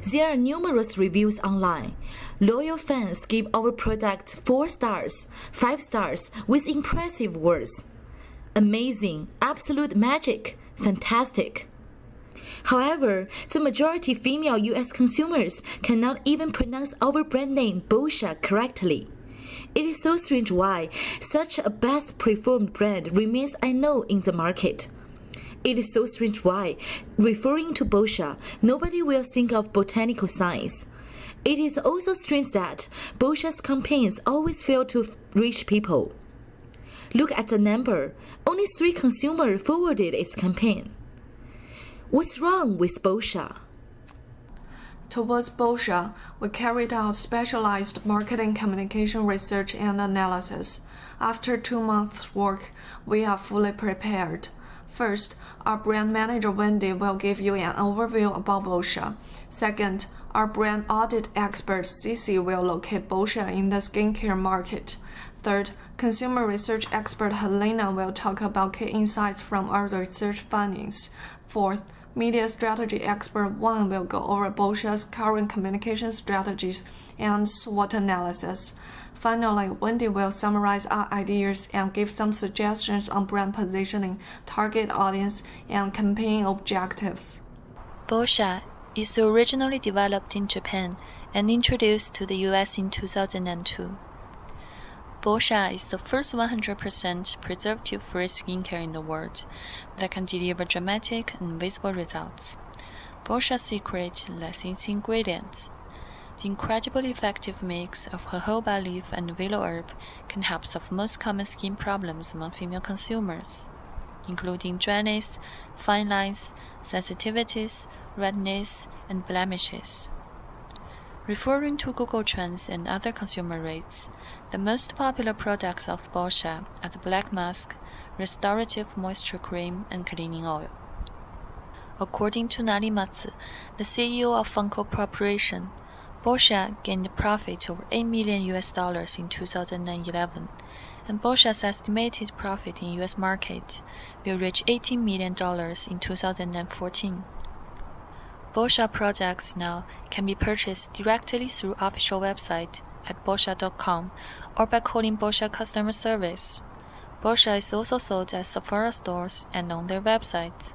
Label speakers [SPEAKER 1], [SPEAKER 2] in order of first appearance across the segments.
[SPEAKER 1] There are numerous reviews online. Loyal fans give our product 4 stars, 5 stars with impressive words. Amazing, absolute magic, fantastic. However, the majority female US consumers cannot even pronounce our brand name Boscia correctly. It is so strange why such a best performed brand remains unknown in the market. It is so strange why, referring to Boscia, nobody will think of botanical science. It is also strange that Boscia's campaigns always fail to reach people. Look at the number. Only 3 consumers forwarded its campaign. What's wrong with Boscia?
[SPEAKER 2] Towards Boscia, we carried out specialized marketing communication research and analysis. After 2 months' work, we are fully prepared. First, our brand manager Wendy will give you an overview about Boscia. Second, our brand audit expert Cici will locate Boscia in the skincare market. Third, consumer research expert Helena will talk about key insights from our research findings. Fourth, media strategy expert Wang will go over Boscia's current communication strategies and SWOT analysis. Finally, Wendy will summarize our ideas and give some suggestions on brand positioning, target audience, and campaign objectives.
[SPEAKER 3] Boscia is originally developed in Japan and introduced to the US in 2002. Boscia is the first 100% preservative-free skincare in the world that can deliver dramatic and visible results. Boscia's secret lies in its ingredients. The incredibly effective mix of jojoba leaf and willow herb can help solve most common skin problems among female consumers, including dryness, fine lines, sensitivities, redness, and blemishes. Referring to Google Trends and other consumer rates, the most popular products of Boscia are the Black Mask, Restorative Moisture Cream, and Cleaning Oil. According to Narimatsu, the CEO of Funko Corporation, Boscia gained profit over $8 million in 2011, and Boscia's estimated profit in US market will reach $18 million in 2014. Boscia products now can be purchased directly through official website at boscia.com or by calling Boscia customer service. Boscia is also sold at Sephora stores and on their website.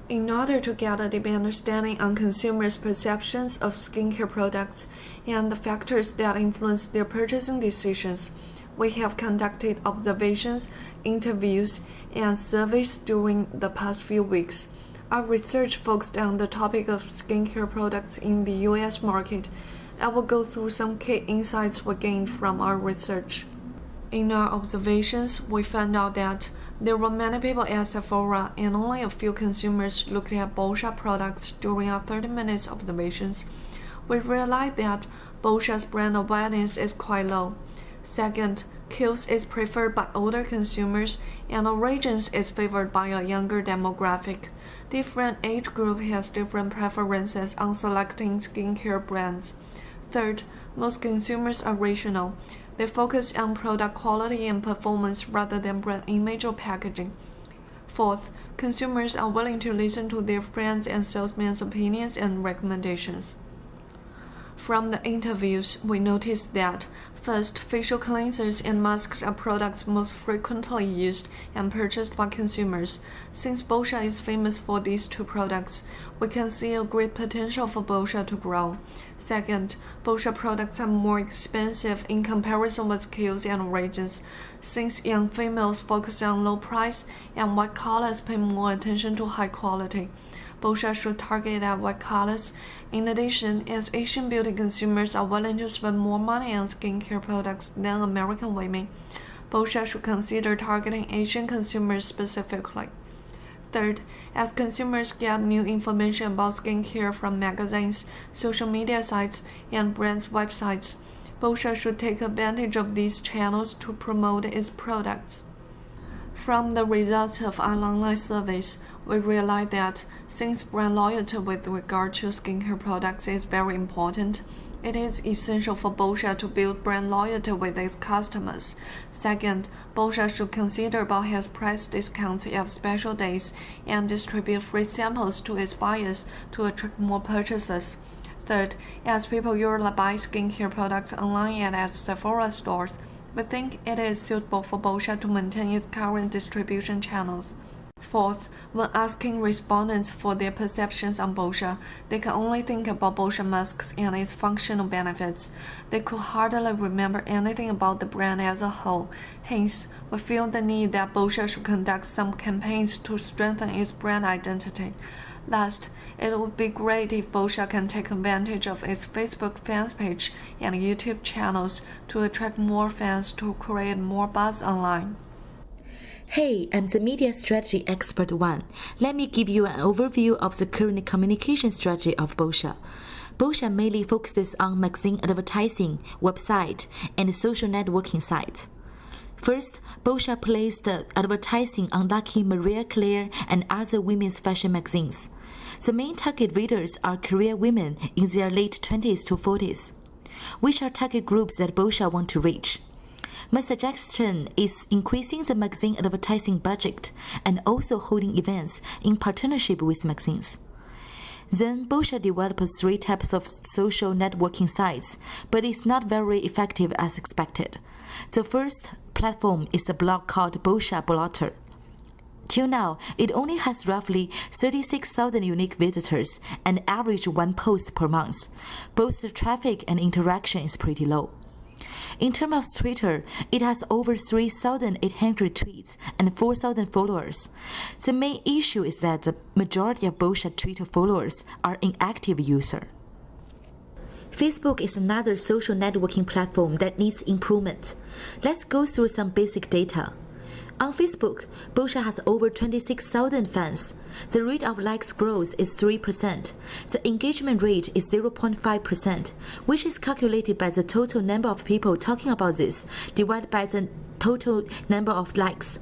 [SPEAKER 2] In order to get a deep understanding on consumers' perceptions of skincare products and the factors that influence their purchasing decisions, we have conducted observations, interviews, and surveys during the past few weeks. Our research focused on the topic of skincare products in the US market. I will go through some key insights we gained from our research. In our observations, we found out that there were many people at Sephora and only a few consumers looked at Boscia products during our 30-minute observations. We realized that Boscia's brand awareness is quite low. Second, Kiehl's is preferred by older consumers and Origins is favored by a younger demographic. Different age group has different preferences on selecting skincare brands. Third, most consumers are rational. They focus on product quality and performance rather than brand image or packaging. Fourth, consumers are willing to listen to their friends and salesmen's opinions and recommendations. From the interviews, we noticed that first, facial cleansers and masks are products most frequently used and purchased by consumers. Since Boscia is famous for these two products, we can see a great potential for Boscia to grow. Second, Boscia products are more expensive in comparison with Kiehl's and Origins, since young females focus on low price and white collars pay more attention to high quality. Boscia should target at white collars. In addition, as Asian beauty consumers are willing to spend more money on skincare products than American women, Boscia should consider targeting Asian consumers specifically. Third, as consumers get new information about skincare from magazines, social media sites, and brands' websites, Boscia should take advantage of these channels to promote its products. From the results of our online surveys, we realized that since brand loyalty with regard to skincare products is very important, it is essential for Boscia to build brand loyalty with its customers. Second, Boscia should consider about its price discounts at special days and distribute free samples to its buyers to attract more purchases. Third, as people usually buy skincare products online and at Sephora stores, we think it is suitable for Boscia to maintain its current distribution channels. Fourth, when asking respondents for their perceptions on Boscia, they can only think about Boscia masks and its functional benefits. They could hardly remember anything about the brand as a whole. Hence, we feel the need that Boscia should conduct some campaigns to strengthen its brand identity. Last, it would be great if Boscia can take advantage of its Facebook fans page and YouTube channels to attract more fans to create more buzz online.
[SPEAKER 1] Hey, I'm the media strategy expert 1. Let me give you an overview of the current communication strategy of Boscia. Boscia mainly focuses on magazine advertising, website, and social networking sites. First, Boscia placed advertising on Lucky, Marie Claire, and other women's fashion magazines. The main target readers are career women in their late 20s to 40s, which are target groups that Boscia want to reach. My suggestion is increasing the magazine advertising budget and also holding events in partnership with magazines. Then Boscia developed 3 types of social networking sites, but it's not very effective as expected. The first platform is a blog called Boscia Blotter. Till now, it only has roughly 36,000 unique visitors and average 1 post per month. Both the traffic and interaction is pretty low. In terms of Twitter, it has over 3,800 tweets and 4,000 followers. The main issue is that the majority of Boscia Twitter followers are inactive users. Facebook is another social networking platform that needs improvement. Let's go through some basic data. On Facebook, Boscia has over 26,000 fans. The rate of likes growth is 3%. The engagement rate is 0.5%, which is calculated by the total number of people talking about this divided by the total number of likes.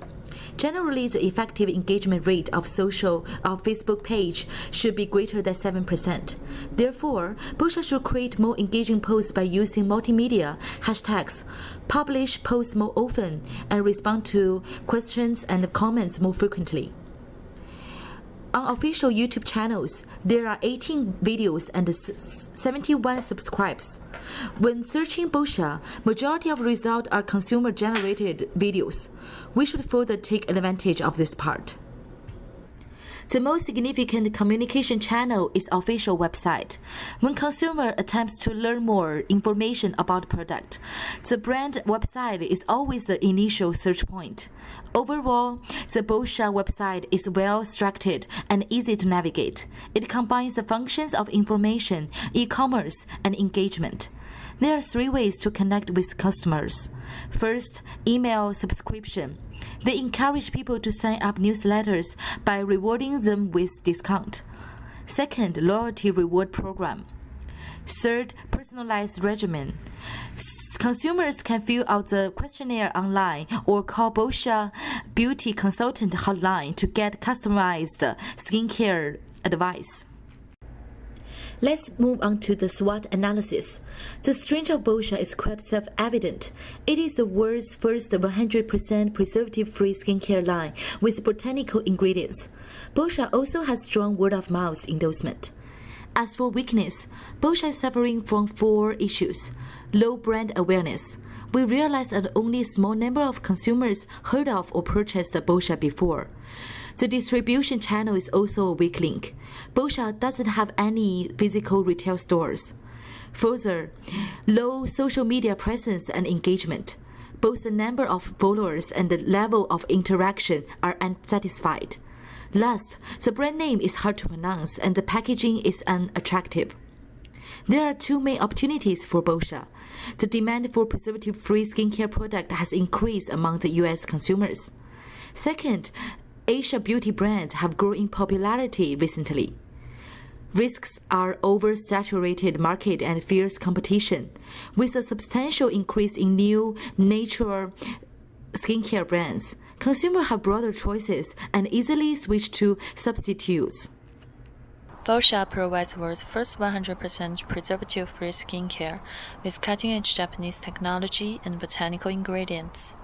[SPEAKER 1] Generally, the effective engagement rate of Facebook page should be greater than 7%. Therefore, Boscia should create more engaging posts by using multimedia hashtags, publish posts more often, and respond to questions and comments more frequently. On official YouTube channels, there are 18 videos and 71 subscribes. When searching Boscia, majority of results are consumer-generated videos. We should further take advantage of this part. The most significant communication channel is official website. When consumer attempts to learn more information about product, the brand website is always the initial search point. Overall, the Boscia website is well structured and easy to navigate. It combines the functions of information, e-commerce, and engagement. There are 3 ways to connect with customers. First, email subscription. They encourage people to sign up newsletters by rewarding them with discount. Second, loyalty reward program. Third, personalized regimen. Consumers can fill out the questionnaire online or call Boscia Beauty Consultant hotline to get customized skincare advice. Let's move on to the SWOT analysis. The strength of Boscia is quite self-evident. It is the world's first 100% preservative-free skincare line with botanical ingredients. Boscia also has strong word-of-mouth endorsement. As for weakness, Boscia is suffering from 4 issues. Low brand awareness. We realize that only a small number of consumers heard of or purchased Boscia before. The distribution channel is also a weak link. Boscia doesn't have any physical retail stores. Further, low social media presence and engagement. Both the number of followers and the level of interaction are unsatisfied. Last, the brand name is hard to pronounce and the packaging is unattractive. There are 2 main opportunities for Boscia. The demand for preservative-free skincare product has increased among the US consumers. Second, Asia beauty brands have grown in popularity recently. Risks are oversaturated market and fierce competition. With a substantial increase in new natural skincare brands, consumers have broader choices and easily switch to substitutes.
[SPEAKER 3] Boscia provides world's first 100% preservative-free skincare with cutting-edge Japanese technology and botanical ingredients.